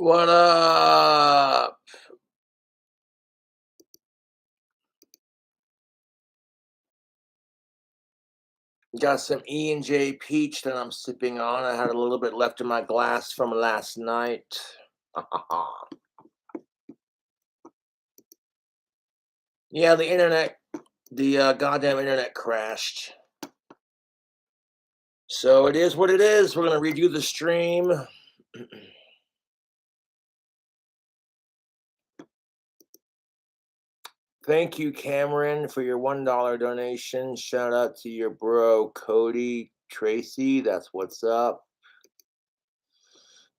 What up? Got some E&J peach that I'm sipping on. I had a little bit left in my glass from last night. Yeah, the goddamn internet crashed. So it is what it is. We're gonna redo the stream. Thank you, Cameron, for your $1 donation. Shout out to your bro, Cody Tracy. That's what's up.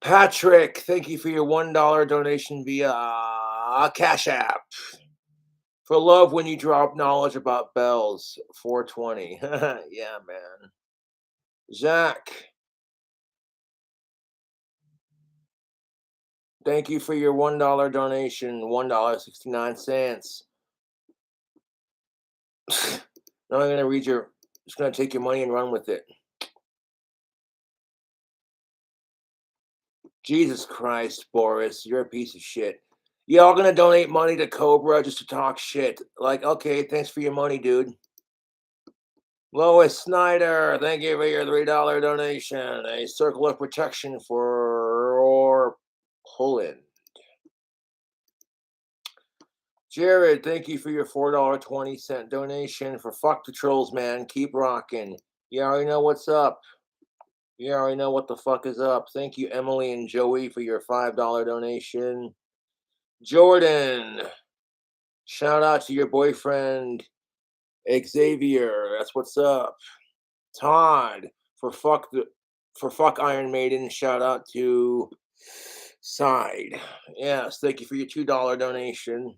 Patrick, thank you for your $1 donation via Cash App. For love when you drop knowledge about bells, 420. Yeah, man. Zach, thank you for your $1 donation, $1.69. Now I'm gonna read your. Just gonna take your money and run with it. Jesus Christ, Boris, you're a piece of shit. Y'all gonna donate money to Cobra just to talk shit? Like, okay, thanks for your money, dude. Lois Snyder, thank you for your $3 donation. A circle of protection for Poland. Jared, thank you for your $4.20 donation for Fuck the Trolls, man. Keep rocking. You already know what's up. You already know what the fuck is up. Thank you, Emily and Joey, for your $5 donation. Jordan, shout out to your boyfriend, Xavier. That's what's up. Todd, for fuck Iron Maiden. Shout out to Side. Yes, thank you for your $2 donation.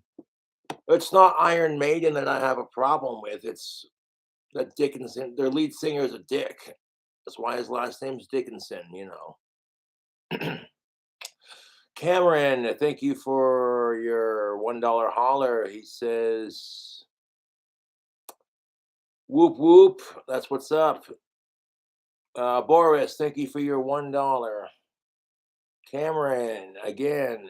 It's not Iron Maiden that I have a problem with. It's that Dickinson, their lead singer is a dick. That's why his last name's Dickinson, you know. Cameron, thank you for your $1 holler. He says, whoop whoop. That's what's up. Boris, thank you for your $1. Cameron, again.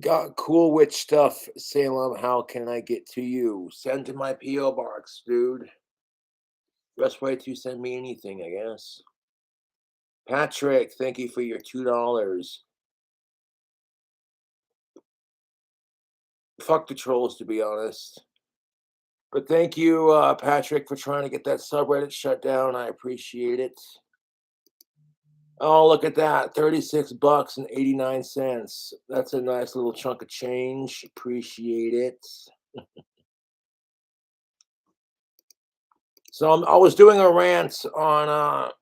Got cool witch stuff, Salem. How can I get to you? Send to my P.O Box, dude. Best way to send me anything, I guess. Patrick, thank you for your $2. Fuck the trolls, to be honest. But thank you, Patrick, for trying to get that subreddit shut down. I appreciate it. Oh, look at that. 36 bucks and 89 cents. That's a nice little chunk of change. Appreciate it. So I was doing a rant on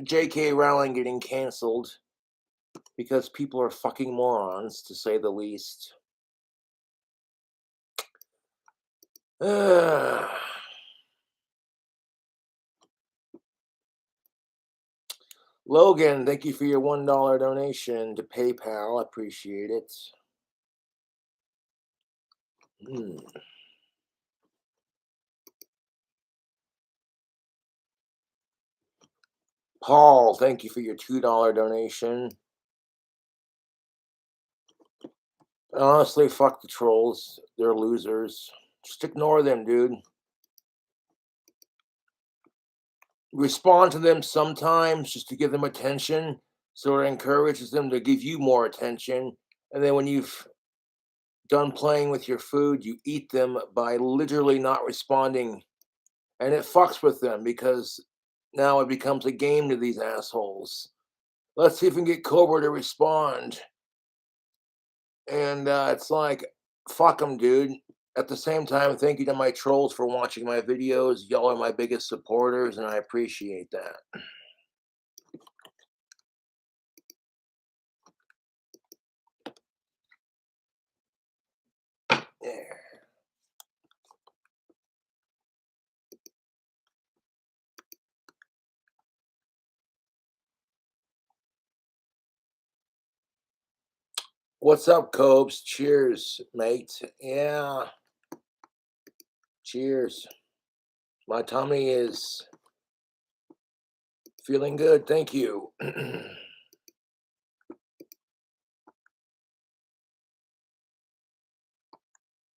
J.K. Rowling getting canceled because people are fucking morons, to say the least. Logan, thank you for your $1 donation to PayPal. I appreciate it. Paul, thank you for your $2 donation. Honestly, fuck the trolls. They're losers. Just ignore them, dude. Respond to them sometimes just to give them attention, so it encourages them to give you more attention. And then when you've done playing with your food, you eat them by literally not responding. And it fucks with them because now it becomes a game to these assholes. Let's see if we can get Cobra to respond. And it's like, fuck them, dude. At the same time, thank you to my trolls for watching my videos. Y'all are my biggest supporters, and I appreciate that. There. What's up, Cobes? Cheers, mate. Yeah. Cheers. My tummy is feeling good. Thank you.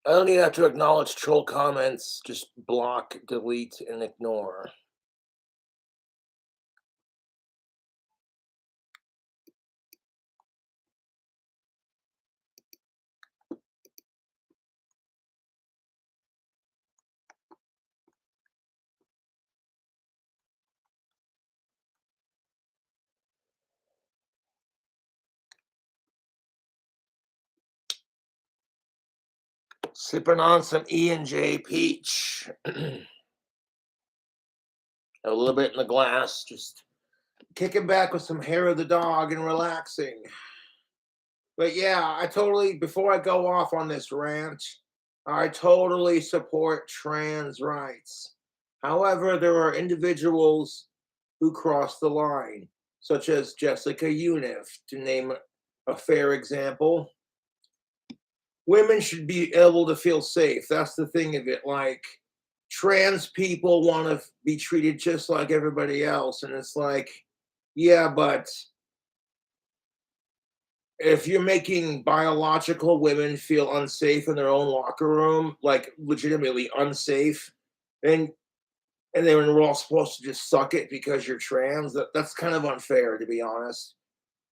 I don't even have to acknowledge troll comments. Just block, delete, and ignore. Sipping on some E&J Peach. A little bit in the glass, just kicking back with some hair of the dog and relaxing. But yeah, before I go off on this rant, I totally support trans rights. However, there are individuals who cross the line, such as Jessica Uniff, to name a fair example. Women should be able to feel safe. That's the thing of it. Like, trans people want to be treated just like everybody else. And it's like, yeah, but if you're making biological women feel unsafe in their own locker room, like legitimately unsafe, then and then we're all supposed to just suck it because you're trans, that's kind of unfair, to be honest.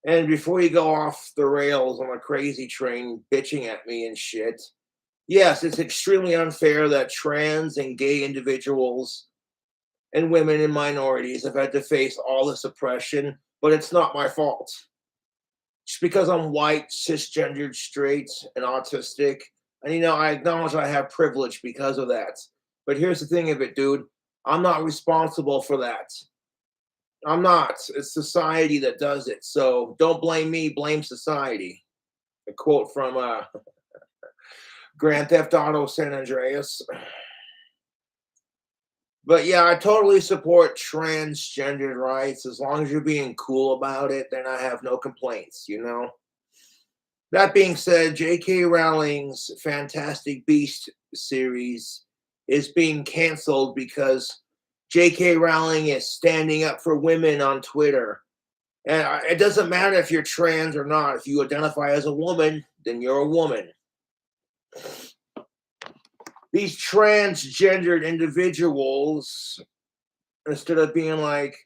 And before you go off the rails on a crazy train bitching at me and shit, yes, it's extremely unfair that trans and gay individuals and women and minorities have had to face all this oppression, but it's not my fault. Just because I'm white, cisgendered, straight, and autistic, and I acknowledge I have privilege because of that. But here's the thing of it, dude. I'm not responsible for that. I'm not. It's society that does it. So don't blame me, blame society. A quote from Grand Theft Auto San Andreas. But yeah, I totally support transgendered rights. As long as you're being cool about it, then I have no complaints. That being said, J.K. Rowling's Fantastic Beast series is being canceled because J.K. Rowling is standing up for women on Twitter. And it doesn't matter if you're trans or not. If you identify as a woman, then you're a woman. These transgendered individuals, instead of being like,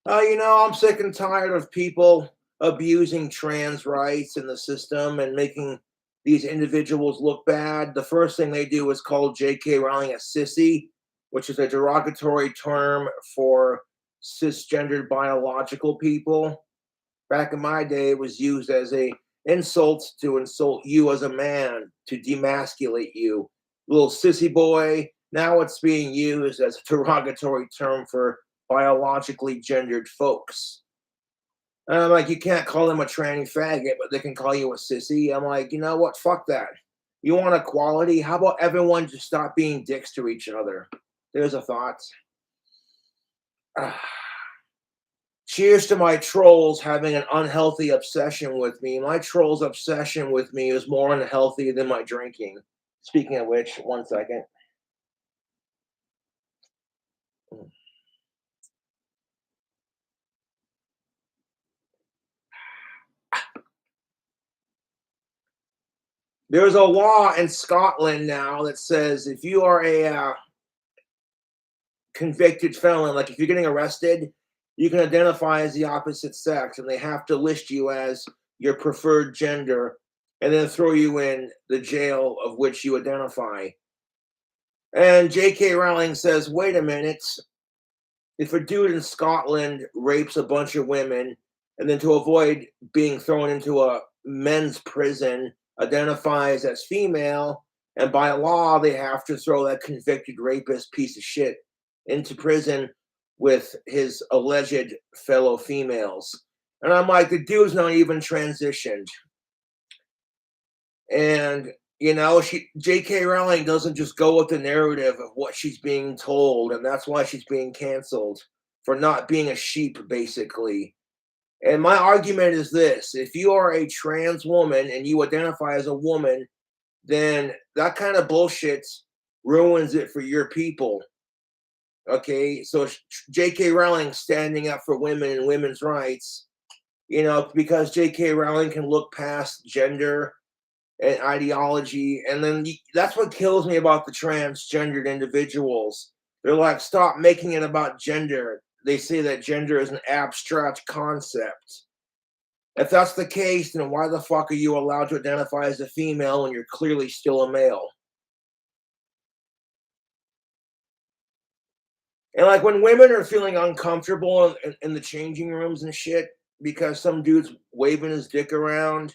oh, I'm sick and tired of people abusing trans rights in the system and making these individuals look bad, the first thing they do is call J.K. Rowling a sissy, which is a derogatory term for cisgendered biological people. Back in my day, it was used as a insult to insult you as a man, to demasculate you. Little sissy boy. Now it's being used as a derogatory term for biologically gendered folks. And I'm like, you can't call them a tranny faggot, but they can call you a sissy. I'm like, you know what? Fuck that. You want equality? How about everyone just stop being dicks to each other? There's a thought. Cheers to my trolls having an unhealthy obsession with me. My troll's obsession with me is more unhealthy than my drinking. Speaking of which, 1 second. There's a law in Scotland now that says if you are a convicted felon, like if you're getting arrested, you can identify as the opposite sex, and they have to list you as your preferred gender and then throw you in the jail of which you identify. And J.K. Rowling says, wait a minute, if a dude in Scotland rapes a bunch of women and then to avoid being thrown into a men's prison identifies as female, and by law they have to throw that convicted rapist piece of shit into prison with his alleged fellow females. And I'm like, the dude's not even transitioned. And J.K. Rowling doesn't just go with the narrative of what she's being told, and that's why she's being canceled for not being a sheep, basically. And my argument is this: if you are a trans woman and you identify as a woman, then that kind of bullshit ruins it for your people. Okay, so J.K. Rowling standing up for women and women's rights, because J.K. Rowling can look past gender and ideology. And then that's what kills me about the transgendered individuals. They're like, stop making it about gender. They say that gender is an abstract concept. If that's the case, then why the fuck are you allowed to identify as a female when you're clearly still a male? And like when women are feeling uncomfortable in the changing rooms and shit because some dude's waving his dick around,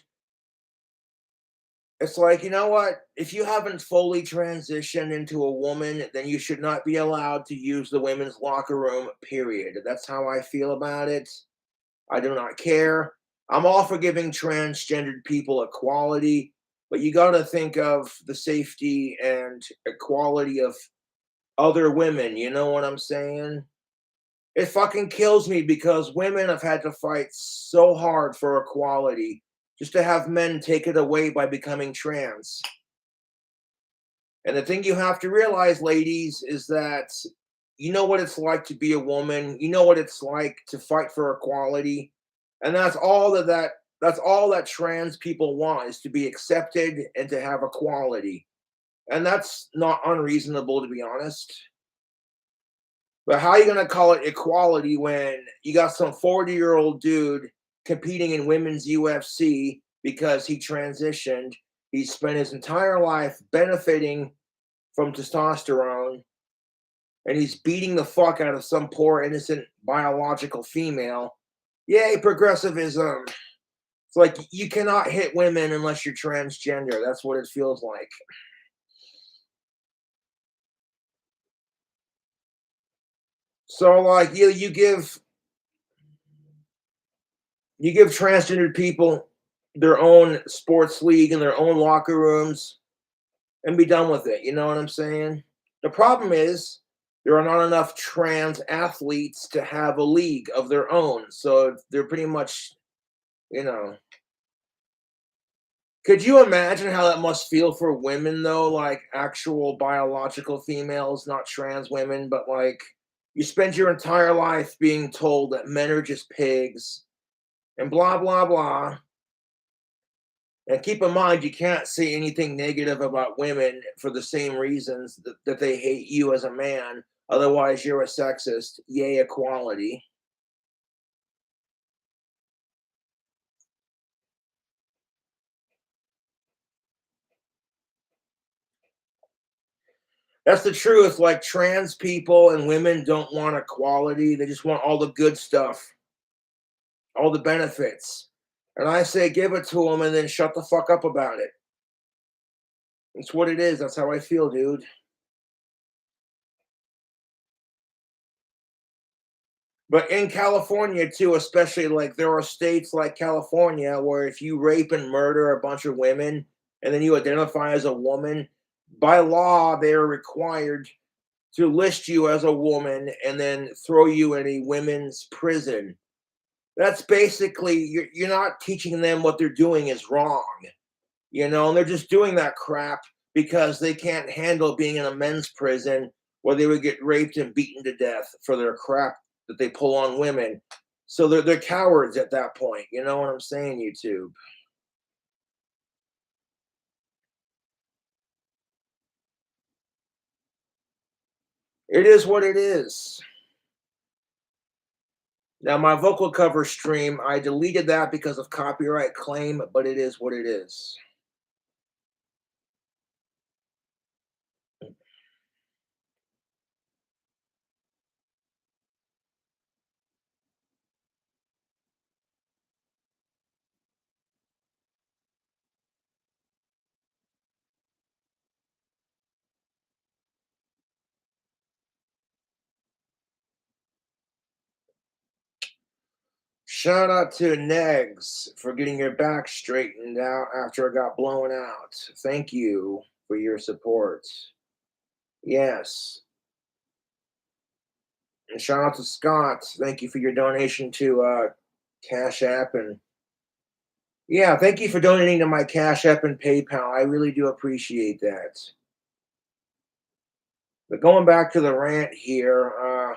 it's like, you know what? If you haven't fully transitioned into a woman, then you should not be allowed to use the women's locker room, period. That's how I feel about it. I do not care. I'm all for giving transgendered people equality, but you got to think of the safety and equality of other women. You know what I'm saying? It fucking kills me because women have had to fight so hard for equality just to have men take it away by becoming trans. And the thing you have to realize, ladies, is that you know what it's like to be a woman. You know what it's like to fight for equality. And that's all that trans people want is to be accepted and to have equality. And that's not unreasonable, to be honest. But how are you going to call it equality when you got some 40-year-old dude competing in women's UFC because he transitioned? He spent his entire life benefiting from testosterone, and he's beating the fuck out of some poor, innocent biological female. Yay, progressivism. It's like you cannot hit women unless you're transgender. That's what it feels like. So, like, you give transgendered people their own sports league and their own locker rooms and be done with it. You know what I'm saying? The problem is there are not enough trans athletes to have a league of their own. So they're pretty much, you know. Could you imagine how that must feel for women though? Like actual biological females, not trans women, but like you spend your entire life being told that men are just pigs and blah, blah, blah. And keep in mind, you can't say anything negative about women for the same reasons that they hate you as a man. Otherwise, you're a sexist. Yay, equality. That's the truth. Like trans people and women don't want equality. They just want all the good stuff, all the benefits. And I say, give it to them and then shut the fuck up about it. It's what it is. That's how I feel, dude. But in California too, especially like there are states like California where if you rape and murder a bunch of women and then you identify as a woman, by law they are required to list you as a woman and then throw you in a women's prison. That's basically you're not teaching them what they're doing is wrong, you know, and they're just doing that crap because they can't handle being in a men's prison where they would get raped and beaten to death for their crap that they pull on women. So they're cowards at that point. You know what I'm saying, YouTube? It is what it is. Now my vocal cover stream, I deleted that because of copyright claim, but it is what it is. Shout out to Negs for getting your back straightened out after it got blown out. Thank you for your support. Yes. And shout out to Scott. Thank you for your donation to Cash App. And yeah, thank you for donating to my Cash App and PayPal. I really do appreciate that. But going back to the rant here,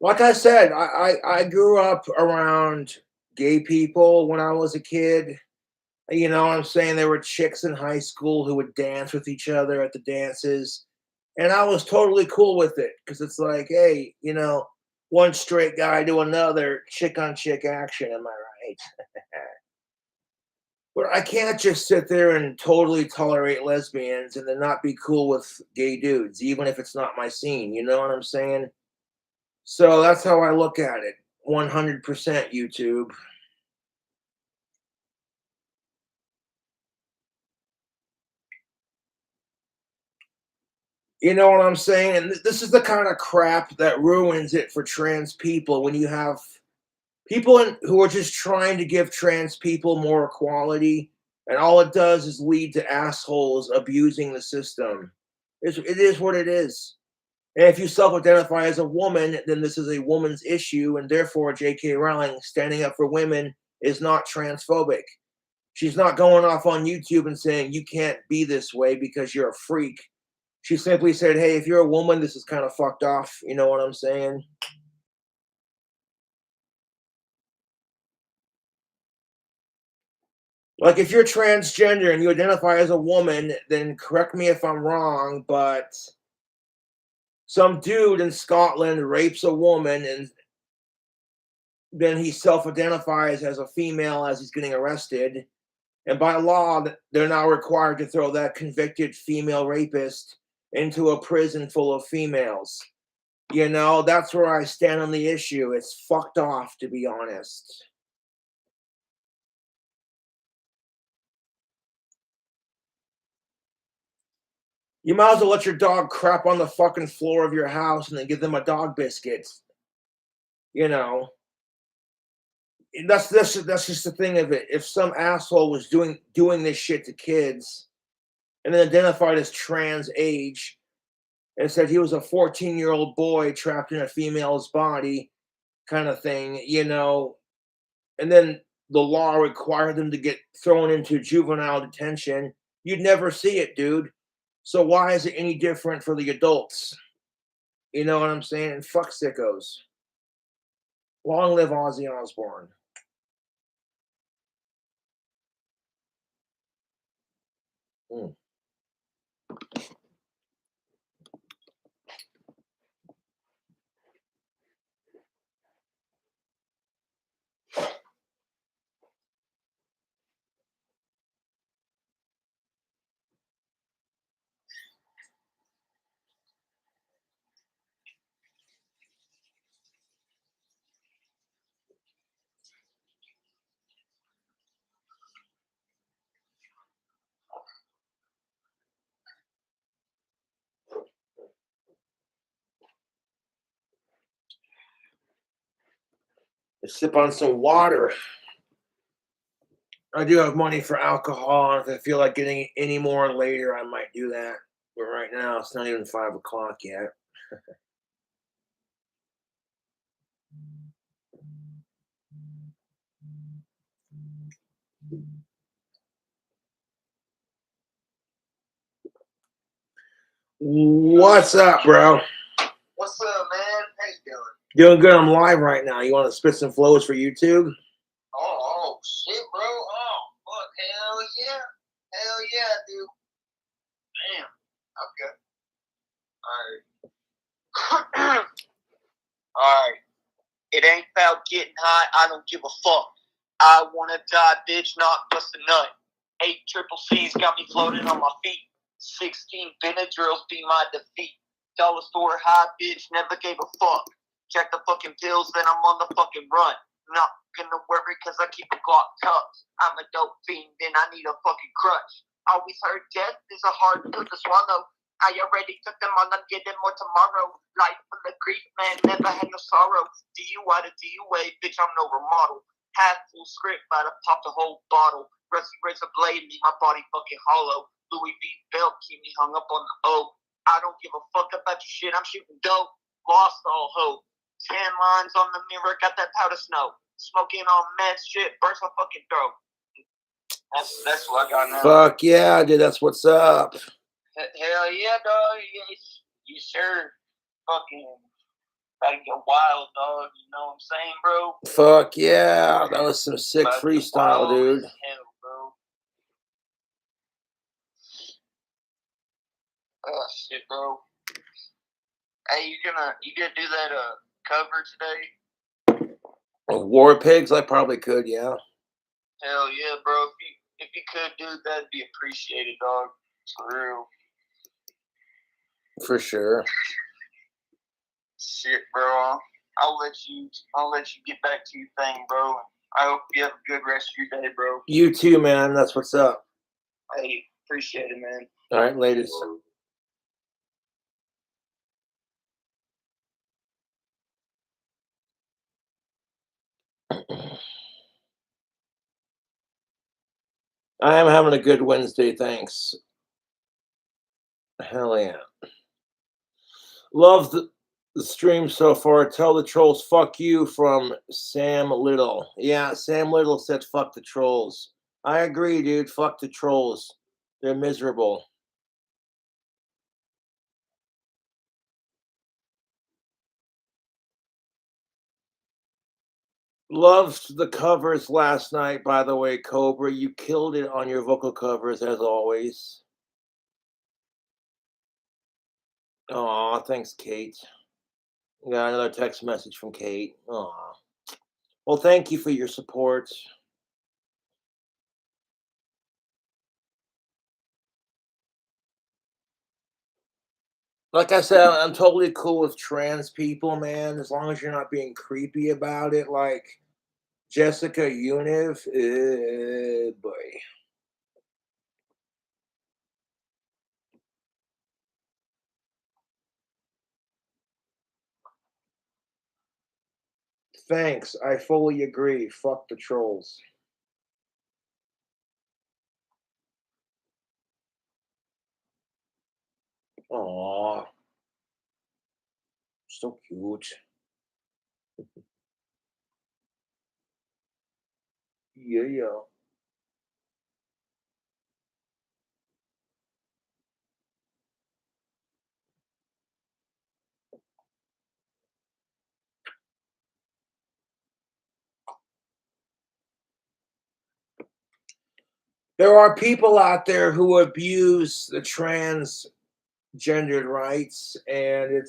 like I said, I grew up around gay people when I was a kid. You know what I'm saying? There were chicks in high school who would dance with each other at the dances. And I was totally cool with it because it's like, hey, one straight guy to another, chick on chick action. Am I right? But I can't just sit there and totally tolerate lesbians and then not be cool with gay dudes, even if it's not my scene. You know what I'm saying? So that's how I look at it. 100% YouTube. You know what I'm saying? And this is the kind of crap that ruins it for trans people when you have people who are just trying to give trans people more equality, and all it does is lead to assholes abusing the system. It is what it is. And if you self-identify as a woman, then this is a woman's issue, and therefore J.K. Rowling standing up for women is not transphobic. She's not going off on YouTube and saying you can't be this way because you're a freak. She simply said, hey, if you're a woman, this is kind of fucked off. You know what I'm saying? Like, if you're transgender and you identify as a woman, then correct me if I'm wrong, but some dude in Scotland rapes a woman and then he self identifies as a female as he's getting arrested. And by law, they're now required to throw that convicted female rapist into a prison full of females. That's where I stand on the issue. It's fucked off, to be honest. You might as well let your dog crap on the fucking floor of your house and then give them a dog biscuit. You know, that's just the thing of it. If some asshole was doing this shit to kids and then identified as trans age and said he was a 14-year-old boy trapped in a female's body, kind of thing, and then the law required them to get thrown into juvenile detention, you'd never see it, dude. So why is it any different for the adults? You know what I'm saying? Fuck sickos. Long live Ozzy Osbourne. Mm. Sip on some water. I do have money for alcohol. If I feel like getting any more later, I might do that. But right now, it's not even 5 o'clock yet. What's up, bro? What's up, man? How you doing? Doing good. I'm live right now. You want to spit some flows for YouTube? Oh shit, bro. Oh, fuck. Hell yeah. Hell yeah, dude. Damn. Okay. Alright. Alright. It ain't about getting high. I don't give a fuck. I wanna die, bitch, not bust a nut. 8 triple C's got me floating on my feet. 16 Benadryls be my defeat. Dollar store high, bitch, never gave a fuck. Check the fucking pills, then I'm on the fucking run. Not gonna worry cause I keep a Glock tucked. I'm a dope fiend, then I need a fucking crutch. Always heard death is a hard pill to swallow. I already took them on, I'm getting more tomorrow. Life full of grief, man, never had no sorrow. DUI to DUA, bitch, I'm no remodel. Half full script, but I popped a whole bottle. Rusty razor blade, leave my body fucking hollow. Louis V belt, keep me hung up on the oak. I don't give a fuck about your shit, I'm shooting dope. Lost all hope. 10 lines on the mirror, got that powder snow. Smoking on meth shit, burst my fucking throat. That's what I got now. Fuck yeah, dude, that's what's up. Hell yeah, dog. You sure fucking gotta get wild, dog. You know what I'm saying, bro? Fuck yeah, that was some sick freestyle, dude. Hell, bro. Oh shit, bro. Hey, you gonna do that cover today? War Pigs, I probably could, yeah. Hell yeah, bro. If you could, dude, that'd be appreciated, dog. For real. For sure. Shit, bro. I'll let you get back to your thing, bro. I hope you have a good rest of your day, bro. You too, man. That's what's up. Hey, appreciate it, man. All right, ladies. I am having a good Wednesday, thanks. Hell yeah. Love the stream so far. Tell the trolls fuck you from Sam Little. Yeah, Sam Little said fuck the trolls. I agree, dude. Fuck the trolls. They're miserable. Loved the covers last night, by the way, Cobra. You killed it on your vocal covers, as always. Aw, thanks, Kate. Got another text message from Kate. Aw. Well, thank you for your support. Like I said, I'm totally cool with trans people, man, as long as you're not being creepy about it, like Jessica Univ. Boy. Thanks. I fully agree. Fuck the trolls. Aw. So cute. Yeah, yeah. There are people out there who abuse the transgendered rights, and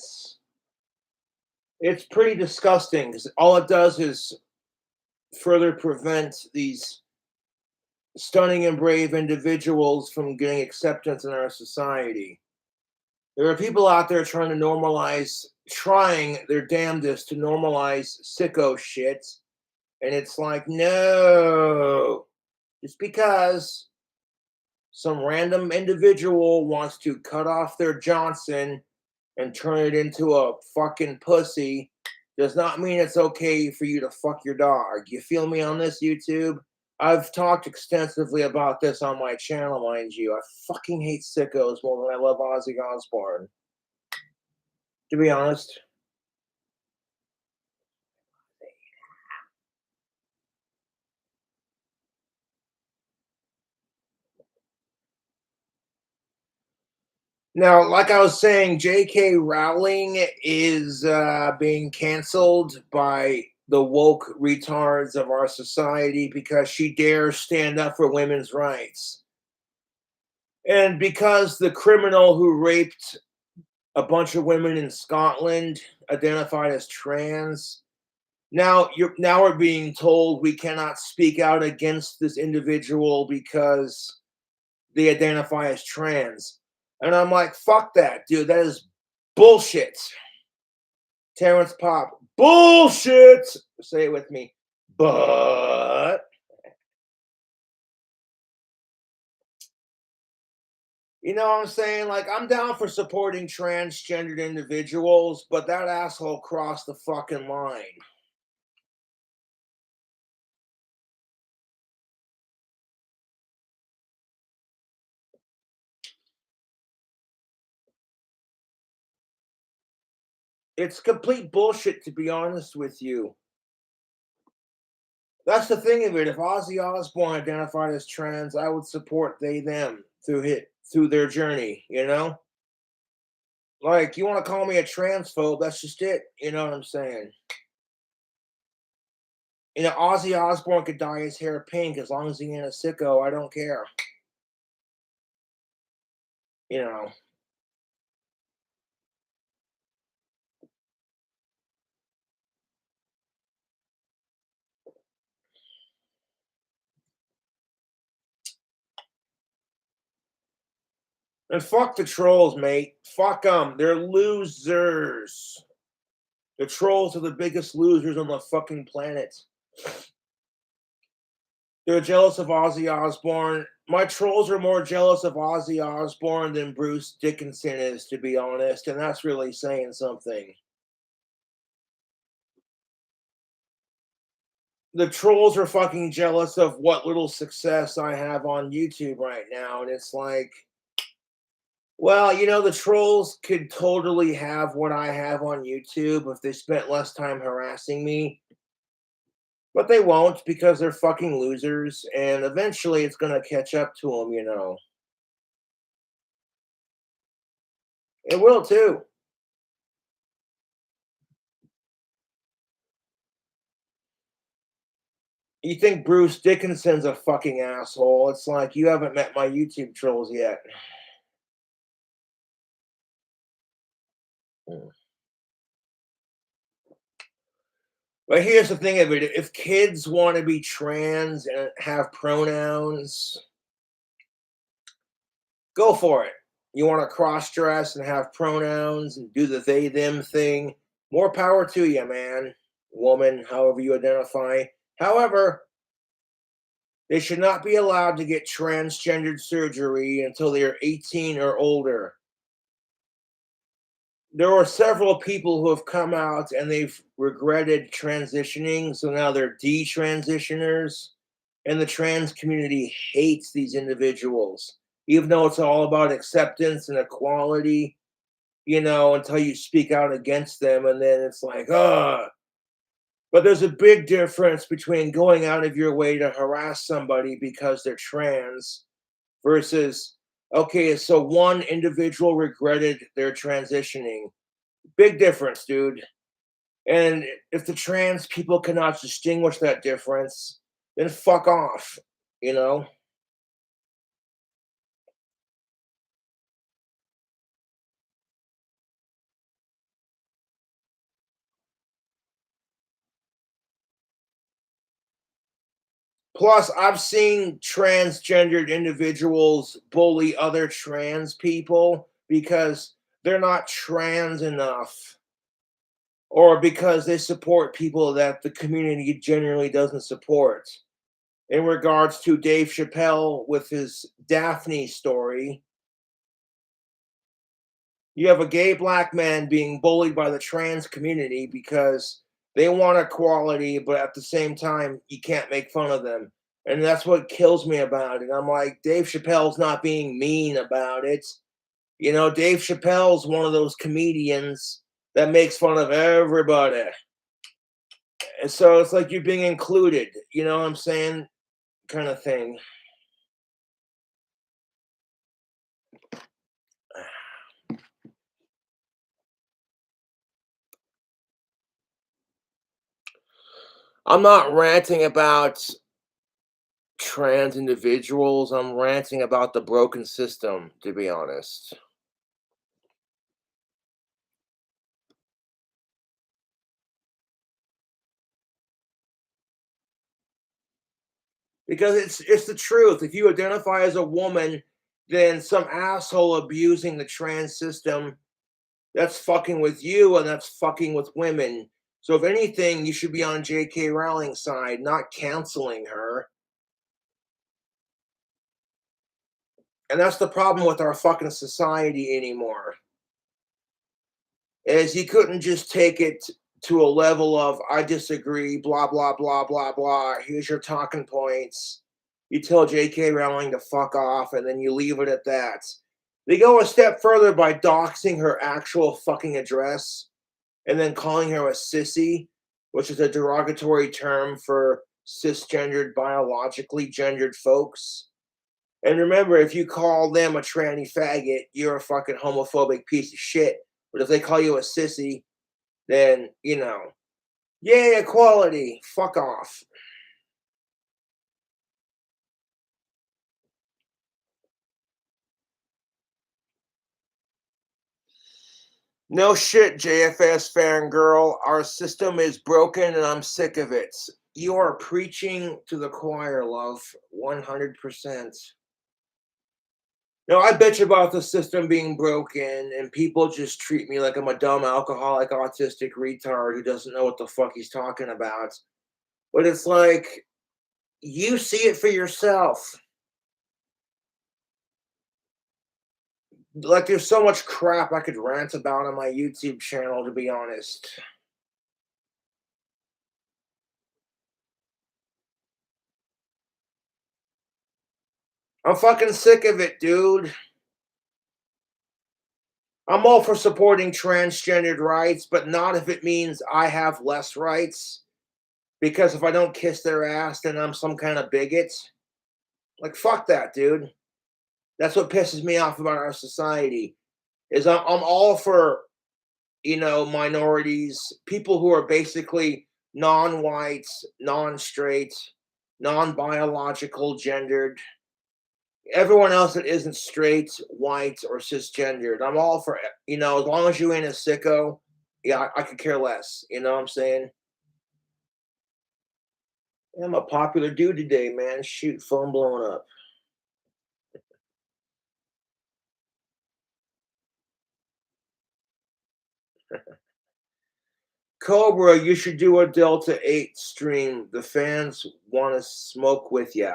it's pretty disgusting because all it does is further prevent these stunning and brave individuals from getting acceptance in our society. There are people out there trying their damnedest to normalize sicko shit. And it's like, no, just because some random individual wants to cut off their Johnson and turn it into a fucking pussy does not mean it's okay for you to fuck your dog. You feel me on this, YouTube? I've talked extensively about this on my channel, mind you. I fucking hate sickos more than I love Ozzy Osbourne. To be honest. Now, like I was saying, J.K. Rowling is being canceled by the woke retards of our society because she dares stand up for women's rights. And because the criminal who raped a bunch of women in Scotland identified as trans, now we're being told we cannot speak out against this individual because they identify as trans. And I'm like, fuck that, dude. That is bullshit. Terrence Pop, bullshit. Say it with me. But you know what I'm saying? Like, I'm down for supporting transgendered individuals, but that asshole crossed the fucking line. It's complete bullshit, to be honest with you. That's the thing of it. If Ozzy Osbourne identified as trans, I would support them through their journey, you know? Like, you want to call me a transphobe, that's just it. You know what I'm saying? You know, Ozzy Osbourne could dye his hair pink as long as he ain't a sicko. I don't care. You know. And fuck the trolls, mate. Fuck them. They're losers. The trolls are the biggest losers on the fucking planet. They're jealous of Ozzy Osbourne. My trolls are more jealous of Ozzy Osbourne than Bruce Dickinson is, to be honest, and that's really saying something. The trolls are fucking jealous of what little success I have on YouTube right now, and it's like, well, you know, the trolls could totally have what I have on YouTube if they spent less time harassing me. But they won't because they're fucking losers, and eventually it's gonna catch up to them, you know. It will too. You think Bruce Dickinson's a fucking asshole? It's like you haven't met my YouTube trolls yet. Mm. But here's the thing of it: if kids want to be trans and have pronouns, go for it. You want to cross dress and have pronouns and do the they them thing, more power to you, man, woman, however you identify. However, they should not be allowed to get transgendered surgery until they are 18 or older. There are several people who have come out and they've regretted transitioning, so now they're detransitioners, and the trans community hates these individuals, even though it's all about acceptance and equality, you know, until you speak out against them, and then it's like, ah. But there's a big difference between going out of your way to harass somebody because they're trans versus, okay, so one individual regretted their transitioning. Big difference, dude. And if the trans people cannot distinguish that difference, then fuck off, you know? Plus, I've seen transgendered individuals bully other trans people because they're not trans enough or because they support people that the community generally doesn't support. In regards to Dave Chappelle with his Daphne story, you have a gay black man being bullied by the trans community because they want equality, but at the same time, you can't make fun of them. And that's what kills me about it. I'm like, Dave Chappelle's not being mean about it. You know, Dave Chappelle's one of those comedians that makes fun of everybody. And so it's like you're being included, you know what I'm saying? Kind of thing. I'm not ranting about trans individuals. I'm ranting about the broken system, to be honest. Because it's the truth. If you identify as a woman, then some asshole abusing the trans system, that's fucking with you and that's fucking with women. So if anything, you should be on J.K. Rowling's side, not canceling her. And that's the problem with our fucking society anymore. Is you couldn't just take it to a level of I disagree, blah blah blah blah blah. Here's your talking points. You tell J.K. Rowling to fuck off, and then you leave it at that. They go a step further by doxing her actual fucking address and then calling her a sissy, which is a derogatory term for cisgendered, biologically gendered folks. And remember, if you call them a tranny faggot, you're a fucking homophobic piece of shit. But if they call you a sissy, then, you know, yay, equality, fuck off. No shit, JFS fangirl. Our system is broken and I'm sick of it. You are preaching to the choir, love. 100%. No, I bitch about the system being broken, and people just treat me like I'm a dumb alcoholic, autistic retard who doesn't know what the fuck he's talking about. But it's like, you see it for yourself. Like, there's so much crap I could rant about on my YouTube channel, to be honest. I'm fucking sick of it, dude. I'm all for supporting transgendered rights, but not if it means I have less rights. Because if I don't kiss their ass, then I'm some kind of bigot. Like, fuck that, dude. That's what pisses me off about our society. Is I'm all for, minorities, people who are basically non-white, non-straight, non-biological gendered, everyone else that isn't straight, white, or cisgendered. I'm all for it. As long as you ain't a sicko, yeah, I could care less. You know what I'm saying? I'm a popular dude today, man. Shoot, phone blowing up. Cobra, you should do a Delta 8 stream. The fans want to smoke with ya.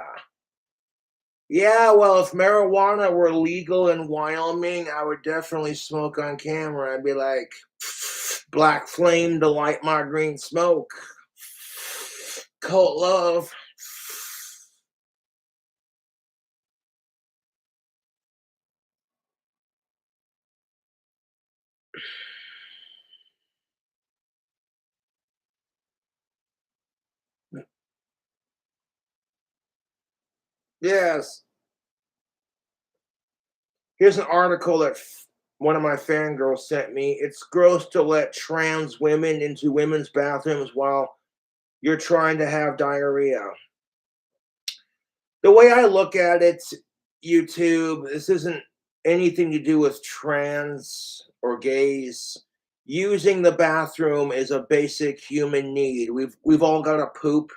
Yeah, well, if marijuana were legal in Wyoming, I would definitely smoke on camera. I'd be like, black flame to light my green smoke. Cult love. Yes. Here's an article that one of my fangirls sent me. It's gross to let trans women into women's bathrooms while you're trying to have diarrhea. The way I look at it, YouTube, this isn't anything to do with trans or gays. Using the bathroom is a basic human need. We've all got to poop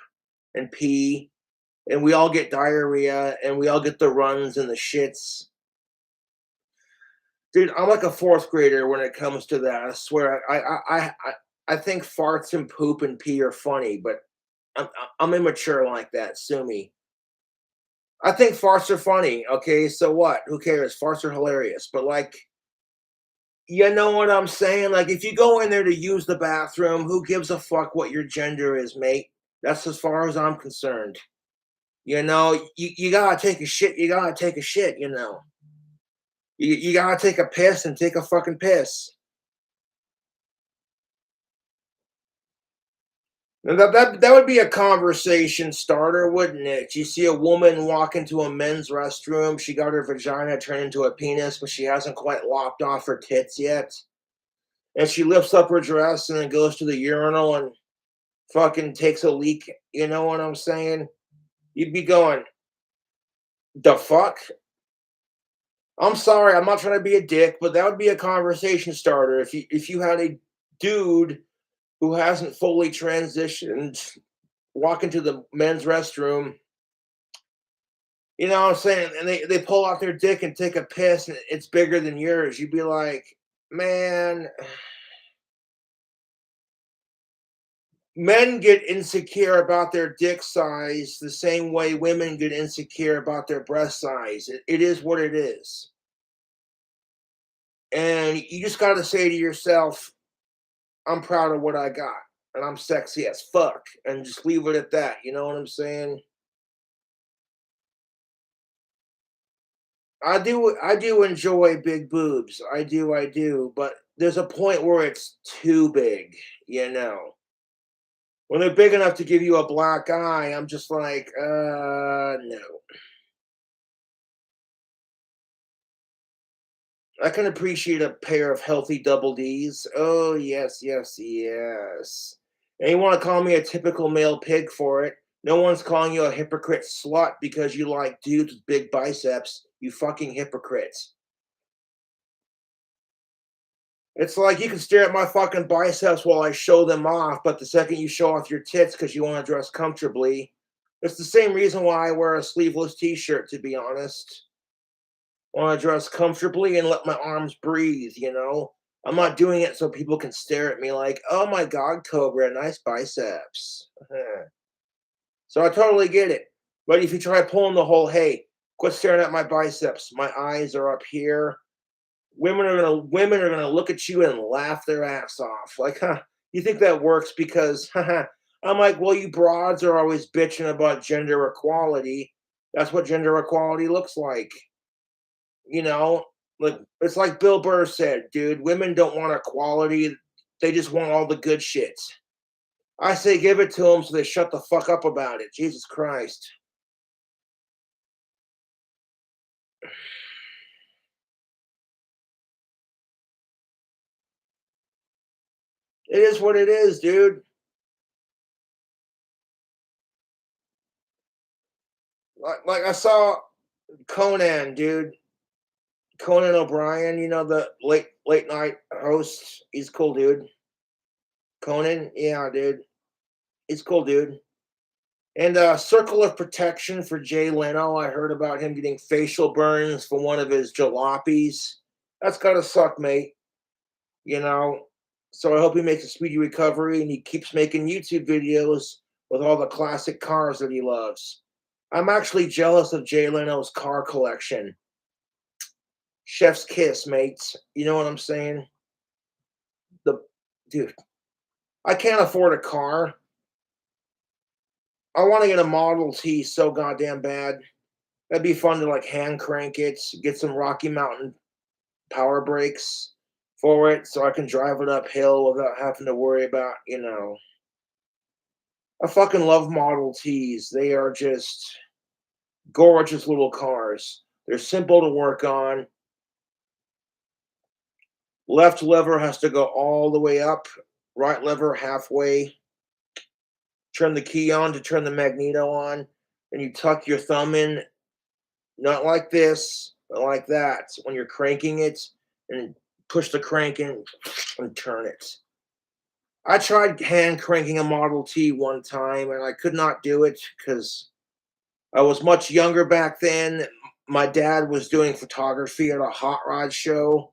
and pee, and we all get diarrhea, and we all get the runs and the shits. Dude, I'm like a fourth grader when it comes to that. I swear, I think farts and poop and pee are funny, but I'm I'm immature like that. Sue me. I think farts are funny. Okay, so what? Who cares? Farts are hilarious. But like, you know what I'm saying? Like, if you go in there to use the bathroom, who gives a fuck what your gender is, mate? That's as far as I'm concerned. You gotta take a shit. You gotta take a shit. You gotta take a piss and take a fucking piss. And that would be a conversation starter, wouldn't it? You see a woman walk into a men's restroom. She got her vagina turned into a penis, but she hasn't quite lopped off her tits yet. And she lifts up her dress and then goes to the urinal and fucking takes a leak. You know what I'm saying? You'd be going, the fuck? I'm sorry, I'm not trying to be a dick, but that would be a conversation starter if you had a dude who hasn't fully transitioned walk into the men's restroom, you know what I'm saying? And they pull out their dick and take a piss and it's bigger than yours. You'd be like, man, men get insecure about their dick size the same way women get insecure about their breast size. It is what it is. And you just got to say to yourself, I'm proud of what I got and I'm sexy as fuck and just leave it at that. You know what I'm saying? I do enjoy big boobs. I do, but there's a point where it's too big, you know. When they're big enough to give you a black eye, I'm just like, no. I can appreciate a pair of healthy double D's. Oh, yes, yes, yes. And you want to call me a typical male pig for it. No one's calling you a hypocrite slut because you like dudes with big biceps. You fucking hypocrites. It's like you can stare at my fucking biceps while I show them off, but the second you show off your tits because you want to dress comfortably, it's the same reason why I wear a sleeveless t-shirt, to be honest. Want to dress comfortably and let my arms breathe, I'm not doing it so people can stare at me like, oh my God, Cobra, nice biceps. So I totally get it. But if you try pulling the whole, hey, quit staring at my biceps, my eyes are up here. Women are gonna look at you and laugh their ass off. Like, you think that works because I'm like, well, you broads are always bitching about gender equality. That's what gender equality looks like. You know, like it's like Bill Burr said, dude, women don't want equality. They just want all the good shit. I say give it to them so they shut the fuck up about it. Jesus Christ. It is what it is, dude. Like I saw Conan, dude. Conan O'Brien, the late night host. He's cool, dude. Conan, yeah, dude. He's cool, dude. And Circle of Protection for Jay Leno. I heard about him getting facial burns for one of his jalopies. That's gotta suck, mate. You know. So I hope he makes a speedy recovery and he keeps making YouTube videos with all the classic cars that he loves. I'm actually jealous of Jay Leno's car collection. Chef's kiss, mates. You know what I'm saying? The dude, I can't afford a car. I want to get a Model T so goddamn bad. That'd be fun to like hand crank it, get some Rocky Mountain power brakes for it so I can drive it uphill without having to worry about, I fucking love Model Ts. They are just gorgeous little cars. They're simple to work on. Left lever has to go all the way up, right lever halfway. Turn the key on to turn the magneto on, and you tuck your thumb in, not like this, but like that when you're cranking it, and push the crank in and turn it. I tried hand cranking a Model T one time, and I could not do it because I was much younger back then. My dad was doing photography at a hot rod show,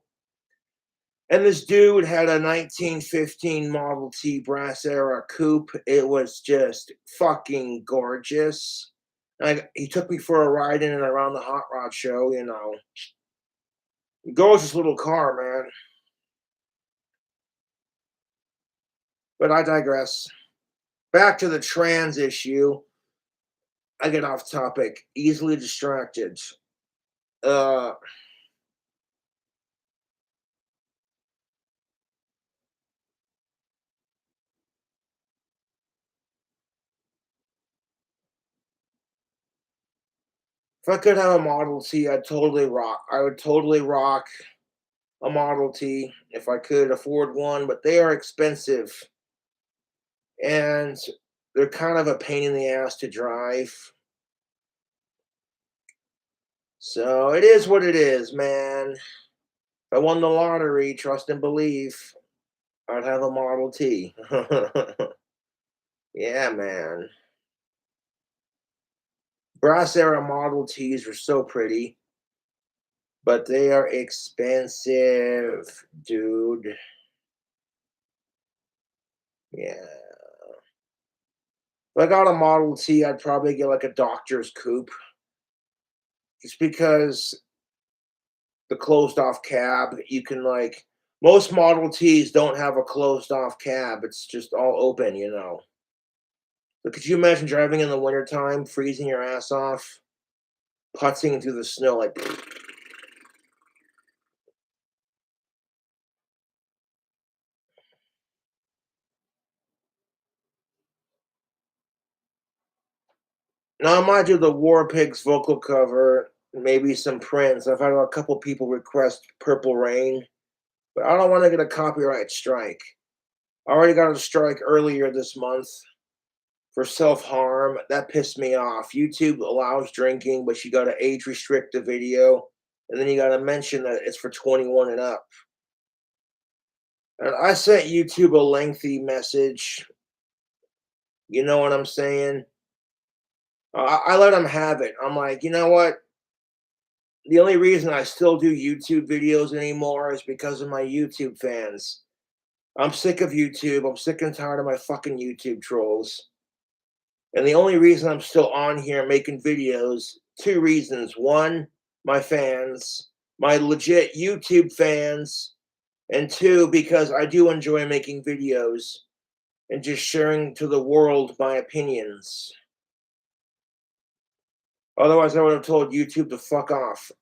and this dude had a 1915 Model T Brass Era coupe. It was just fucking gorgeous. He took me for a ride in and around the hot rod show. Gorgeous little car, man. But I digress. Back to the trans issue. I get off topic. Easily distracted. Uh, if I could have a Model T, I'd totally rock. I would totally rock a Model T if I could afford one, but they are expensive and they're kind of a pain in the ass to drive. So it is what it is, man. If I won the lottery, trust and believe, I'd have a Model T. Yeah, man. Brass era Model Ts are so pretty, but they are expensive, dude. Yeah. If I got a Model T, I'd probably get like a doctor's coupe. Just because the closed off cab, you can like most Model Ts don't have a closed off cab. It's just all open. But could you imagine driving in the wintertime, freezing your ass off, putzing through the snow like now I might do the War Pigs vocal cover, maybe some Prince. I've had a couple people request Purple Rain, but I don't want to get a copyright strike. I already got a strike earlier this month for self-harm. That pissed me off. YouTube allows drinking, but you got to age restrict the video, and then you got to mention that it's for 21 and up. And I sent YouTube a lengthy message. You know what I'm saying? I let them have it. I'm like, you know what? The only reason I still do YouTube videos anymore is because of my YouTube fans. I'm sick of YouTube. I'm sick and tired of my fucking YouTube trolls. And the only reason I'm still on here making videos, two reasons. One, my fans, my legit YouTube fans. And two, because I do enjoy making videos and just sharing to the world my opinions. Otherwise, I would have told YouTube to fuck off.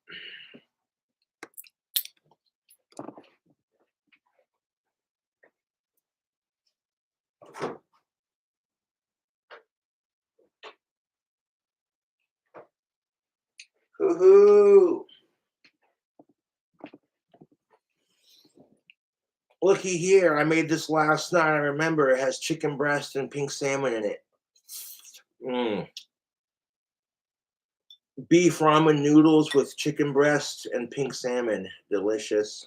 Hoo-hoo! Looky here, I made this last night. I remember it has chicken breast and pink salmon in it. Beef ramen noodles with chicken breast and pink salmon. Delicious.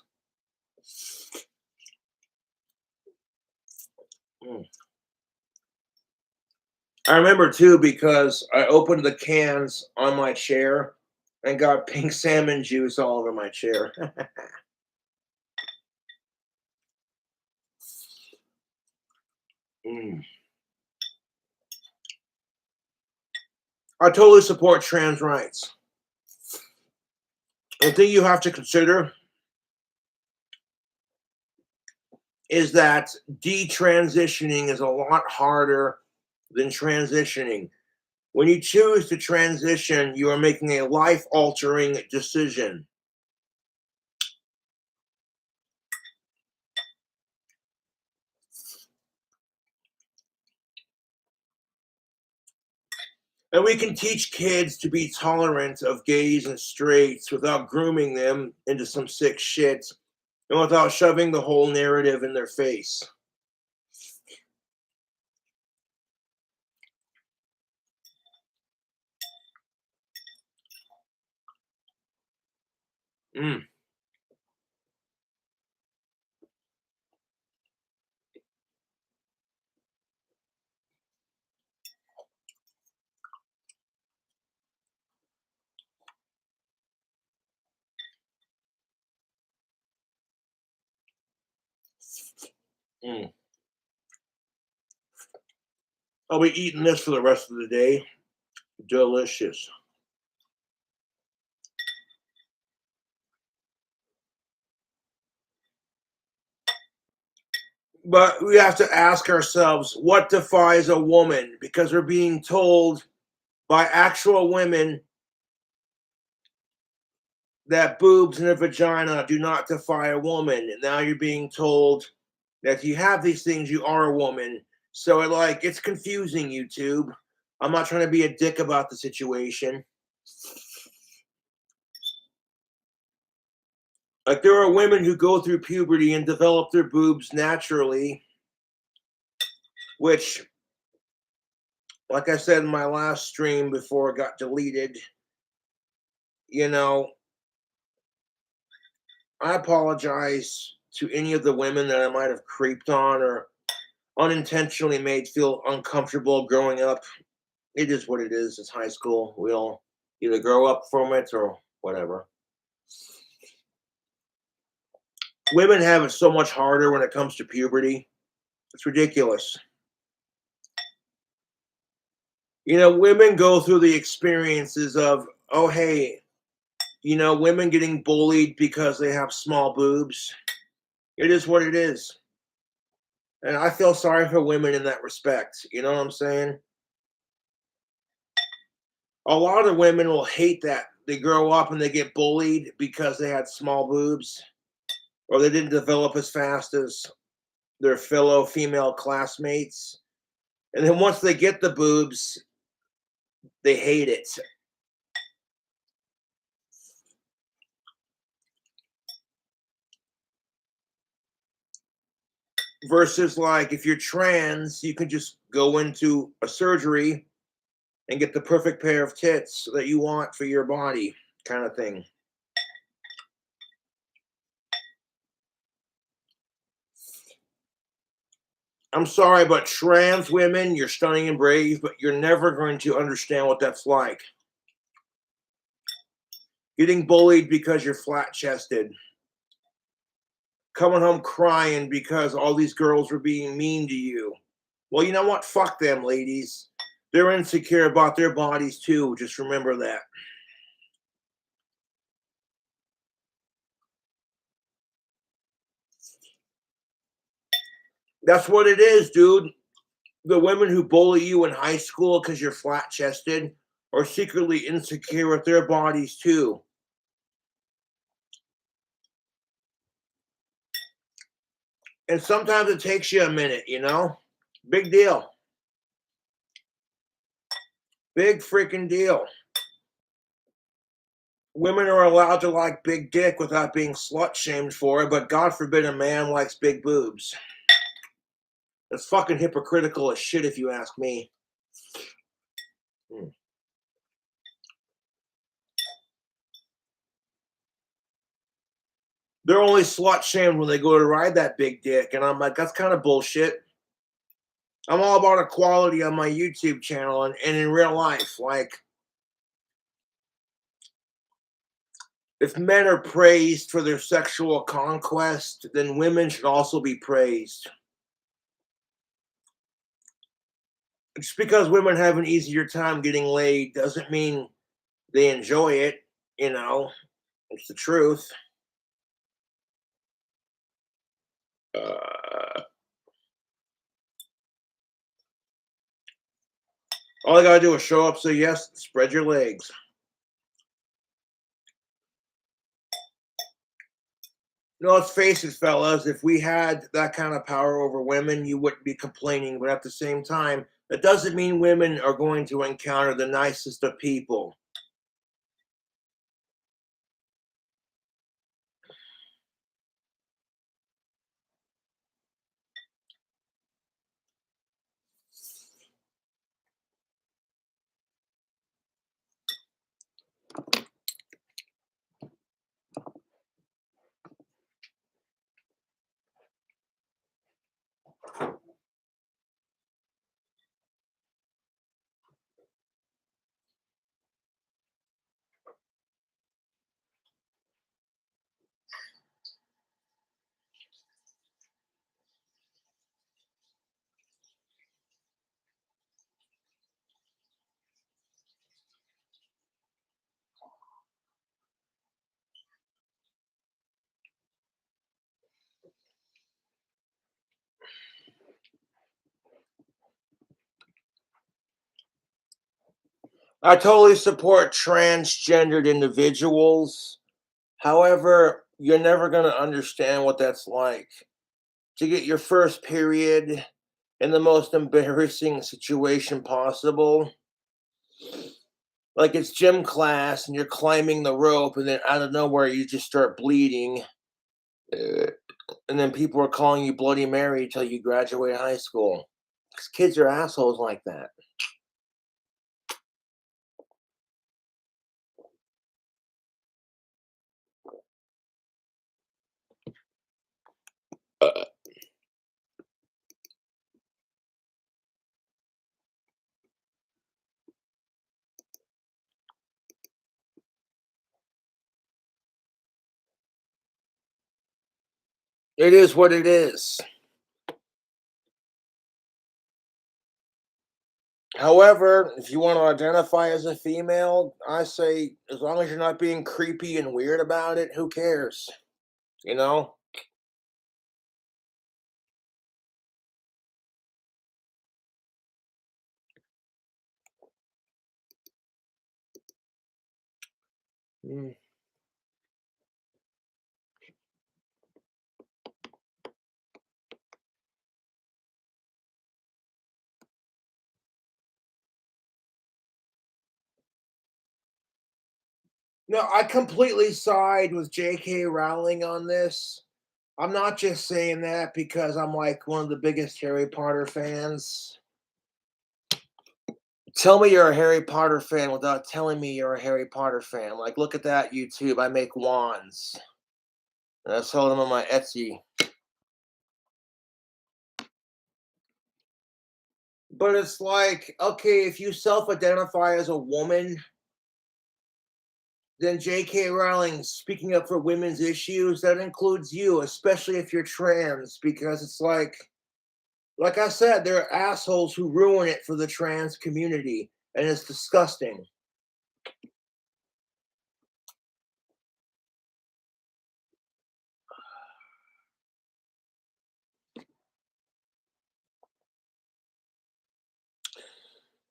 I remember too because I opened the cans on my chair and got pink salmon juice all over my chair. I totally support trans rights. The thing you have to consider is that detransitioning is a lot harder than transitioning. When you choose to transition, you are making a life-altering decision. And we can teach kids to be tolerant of gays and straights without grooming them into some sick shit and without shoving the whole narrative in their face. I'll be eating this for the rest of the day. Delicious. But we have to ask ourselves, what defines a woman? Because we're being told by actual women that boobs and a vagina do not define a woman. And now you're being told that if you have these things, you are a woman. So it's confusing, YouTube. I'm not trying to be a dick about the situation. Like, there are women who go through puberty and develop their boobs naturally, which, like I said in my last stream before it got deleted, I apologize to any of the women that I might have creeped on or unintentionally made feel uncomfortable growing up. It is what it is. It's high school. We all either grow up from it or whatever. Women have it so much harder when it comes to puberty. It's ridiculous. Women go through the experiences of, oh, hey, women getting bullied because they have small boobs. It is what it is. And I feel sorry for women in that respect. You know what I'm saying? A lot of women will hate that they grow up and they get bullied because they had small boobs or they didn't develop as fast as their fellow female classmates. And then once they get the boobs, they hate it. Versus, like, if you're trans, you can just go into a surgery and get the perfect pair of tits that you want for your body, kind of thing. I'm sorry, but trans women, you're stunning and brave, but you're never going to understand what that's like. Getting bullied because you're flat-chested. Coming home crying because all these girls were being mean to you. Well, you know what? Fuck them, ladies. They're insecure about their bodies too. Just remember that. That's what it is, dude. The women who bully you in high school because you're flat-chested are secretly insecure with their bodies too. And sometimes it takes you a minute, you know? Big deal. Big freaking deal. Women are allowed to like big dick without being slut-shamed for it, but God forbid a man likes big boobs. That's fucking hypocritical as shit if you ask me. They're only slut-shamed when they go to ride that big dick, and I'm like, that's kind of bullshit. I'm all about equality on my YouTube channel and in real life. Like, if men are praised for their sexual conquest, then women should also be praised. Just because women have an easier time getting laid doesn't mean they enjoy it, you know. It's the truth. All I gotta do is show up, say yes, spread your legs. No, let's face it, fellas, if we had that kind of power over women, you wouldn't be complaining. But at the same time, that doesn't mean women are going to encounter the nicest of people. I totally support transgendered individuals. However, you're never going to understand what that's like to get your first period in the most embarrassing situation possible. Like it's gym class and you're climbing the rope, and then out of nowhere, you just start bleeding. And then people are calling you Bloody Mary till you graduate high school. Because kids are assholes like that. It is what it is. However, if you want to identify as a female, I say as long as you're not being creepy and weird about it, who cares? You know? Mm. No, I completely side with J.K. Rowling on this. I'm not just saying that because I'm like one of the biggest Harry Potter fans. Tell me you're a Harry Potter fan without telling me you're a Harry Potter fan. Like, look at that YouTube. I make wands. And I sell them on my Etsy. But it's like, okay, if you self identify as a woman, then J.K. Rowling speaking up for women's issues, that includes you, especially if you're trans, because it's like I said, there are assholes who ruin it for the trans community, and it's disgusting.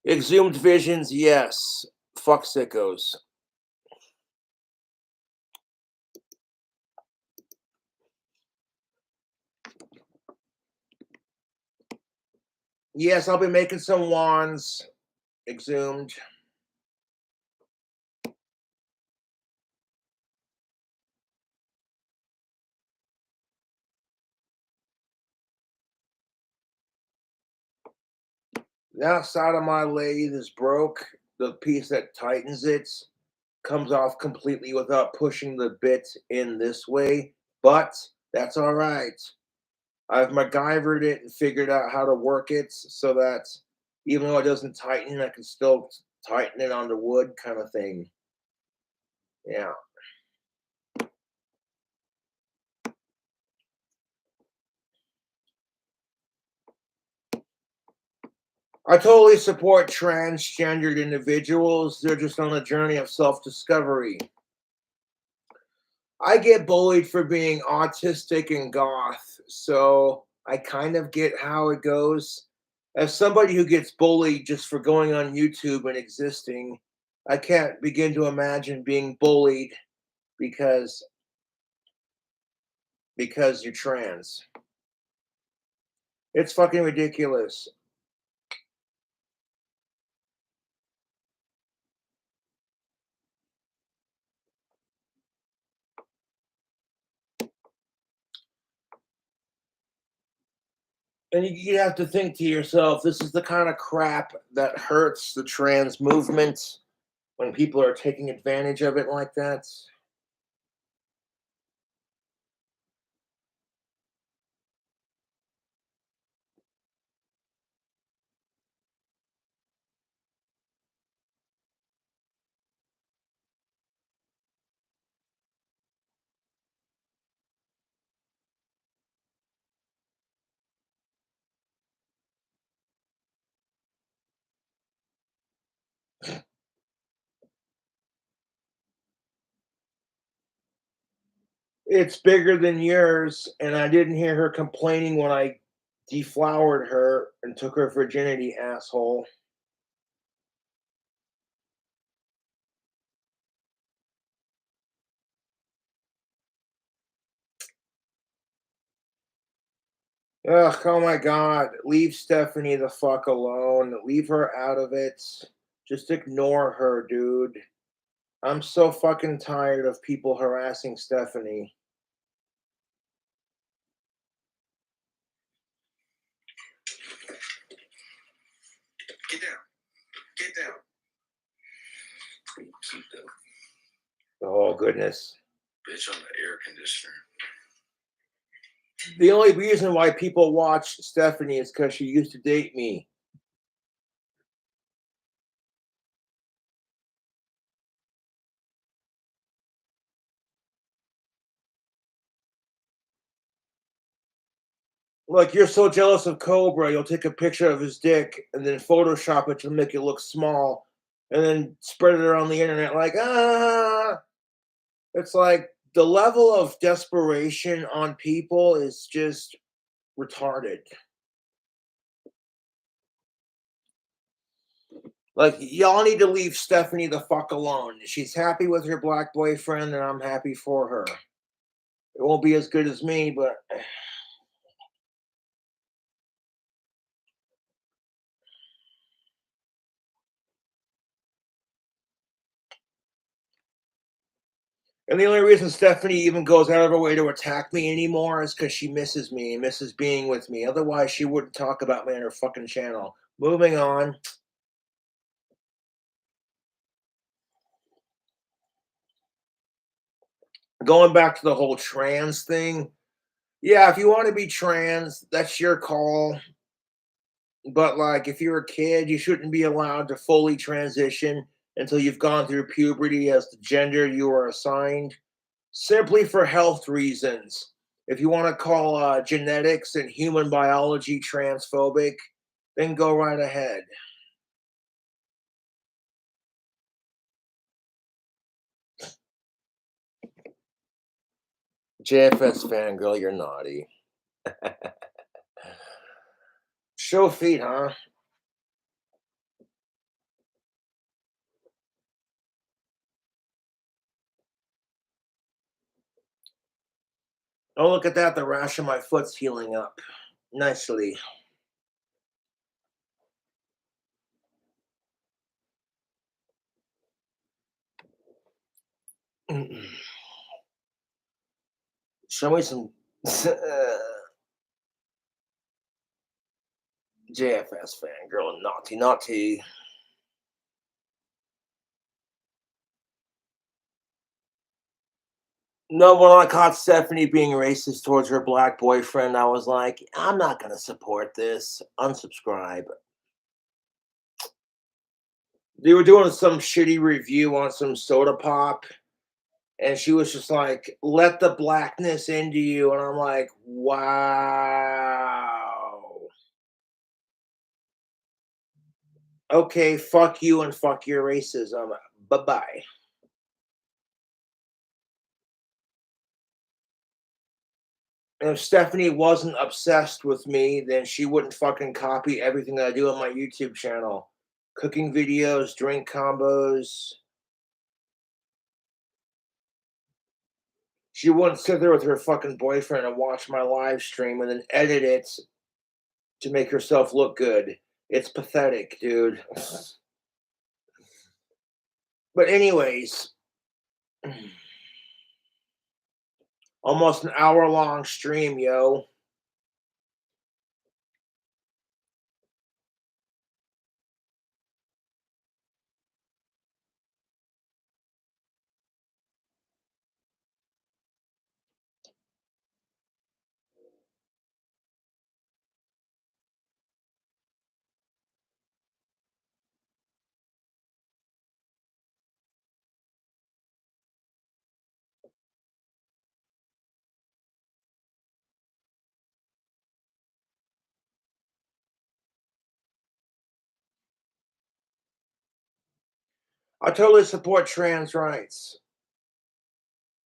Exhumed visions, yes. Fuck sickos. Yes, I'll be making some wands. Exhumed. The outside of my lathe is broke. The piece that tightens it comes off completely without pushing the bit in this way, but that's all right. I've MacGyvered it and figured out how to work it so that even though it doesn't tighten, I can still tighten it on the wood kind of thing. Yeah. I totally support transgendered individuals. They're just on a journey of self-discovery. I get bullied for being autistic and goth, so I kind of get how it goes. As somebody who gets bullied just for going on YouTube and existing, I can't begin to imagine being bullied because you're trans. It's fucking ridiculous. And you have to think to yourself, this is the kind of crap that hurts the trans movement when people are taking advantage of it like that. It's bigger than yours, and I didn't hear her complaining when I deflowered her and took her virginity, asshole. Ugh, oh my god. Leave Stephanie the fuck alone. Leave her out of it. Just ignore her, dude. I'm so fucking tired of people harassing Stephanie. Get down. Get down. Oh, goodness. Bitch on the air conditioner. The only reason why people watch Stephanie is because she used to date me. Like, you're so jealous of Cobra, you'll take a picture of his dick and then Photoshop it to make it look small and then spread it around the internet like, ah. It's like the level of desperation on people is just retarded. Like, y'all need to leave Stephanie the fuck alone. She's happy with her black boyfriend, and I'm happy for her. It won't be as good as me, but and the only reason Stephanie even goes out of her way to attack me anymore is because she misses me and misses being with me. Otherwise, she wouldn't talk about me on her fucking channel. Moving on. Going back to the whole trans thing. Yeah, if you want to be trans, that's your call. But like, if you're a kid, you shouldn't be allowed to fully transition until you've gone through puberty as the gender you are assigned, simply for health reasons. If you want to call genetics and human biology transphobic, then go right ahead. JFS fangirl, you're naughty. Show feet, huh? Oh, look at that. The rash on my foot's healing up nicely. Show me some JFS fangirl. Naughty, naughty. No, when I caught Stephanie being racist towards her black boyfriend, I was like, I'm not going to support this. Unsubscribe. They were doing some shitty review on some soda pop, and she was just like, let the blackness into you. And I'm like, wow. Okay, fuck you and fuck your racism. Bye-bye. And if Stephanie wasn't obsessed with me, then she wouldn't fucking copy everything that I do on my YouTube channel. Cooking videos, drink combos. She wouldn't sit there with her fucking boyfriend and watch my live stream and then edit it to make herself look good. It's pathetic, dude. But anyways, almost an hour-long stream, yo. I totally support trans rights.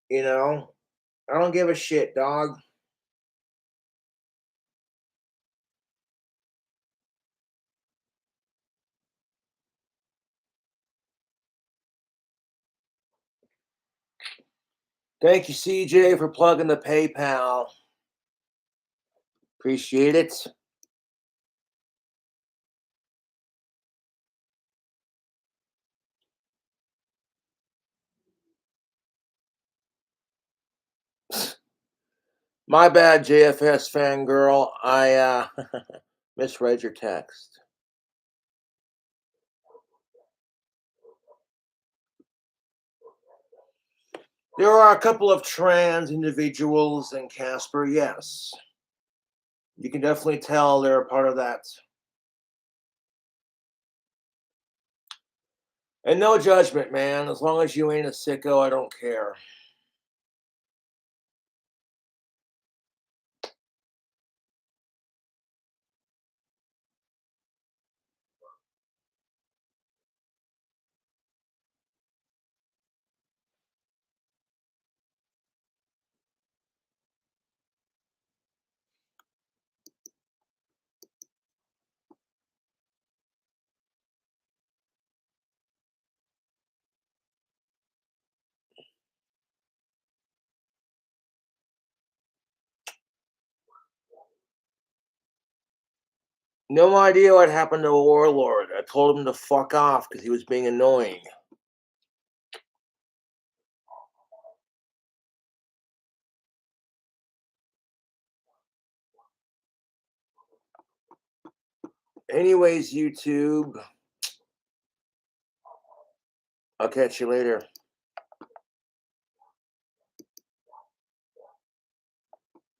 You know? I don't give a shit, dog. Thank you, CJ, for plugging the PayPal. Appreciate it. My bad, JFS fangirl. I misread your text. There are a couple of trans individuals in Casper, yes. You can definitely tell they're a part of that. And no judgment, man. As long as you ain't a sicko, I don't care. No idea what happened to Warlord. I told him to fuck off because he was being annoying. Anyways, YouTube, I'll catch you later.